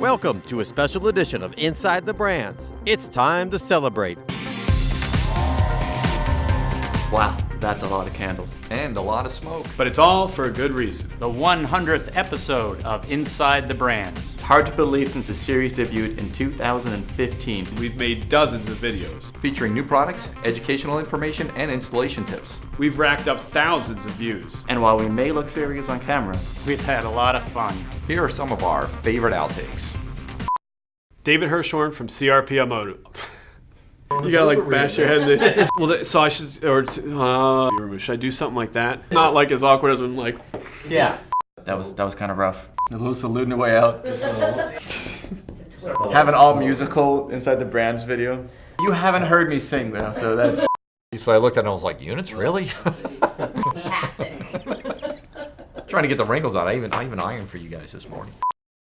Welcome to a special edition of Inside the Brands. It's time to celebrate. Wow, that's a lot of candles. And a lot of smoke. But it's all for a good reason. The 100th episode of Inside the Brands. It's hard to believe since the series debuted in 2015. We've made dozens of videos. Featuring new products, educational information, and installation tips. We've racked up thousands of views. And while we may look serious on camera, We've had a lot of fun. Here are some of our favorite outtakes. David Hirschhorn from CRP Automotive. You gotta like bash your head in it. Well, so I should, should I do something like that? Not like as awkward as when like. yeah, that was kind of rough. A little salute on the way out. Have an all musical Inside the Brands video. You haven't heard me sing though, so that's. So I looked at it and I was like, units, really? Fantastic. Trying to get the wrinkles out. I even ironed for you guys this morning.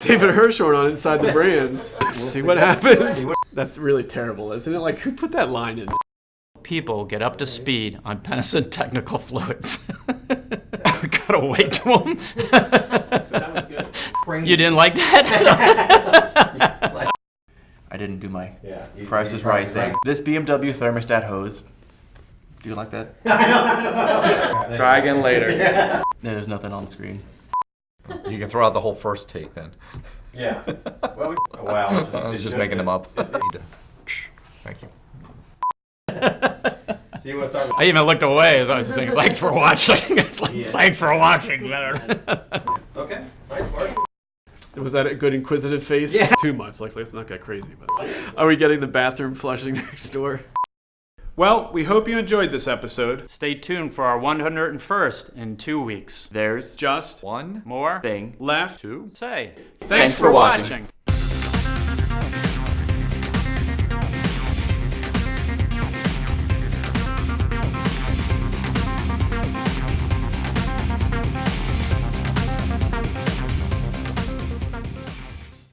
David Hirschhorn on Inside the Brands. See what happens. That's really terrible, isn't it? Like, who put that line in? People get up to speed on Penison technical fluids. We gotta wait to them. You didn't like that? I didn't do my Price is Right thing. This BMW thermostat hose. Do you like that? Try again later. Yeah, there's nothing on the screen. You can throw out the whole first take then. Yeah. Wow. I was just making them up. Thank you. I even looked away as I was thinking, thanks for watching. It's like, thanks for watching. Okay. Nice work. Was that a good inquisitive face? Yeah. Too much. Like, let's not get crazy. But are we getting the bathroom flushing next door? Well, we hope you enjoyed this episode. Stay tuned for our 101st in 2 weeks. There's Just One more thing left. to say. Thanks for watching.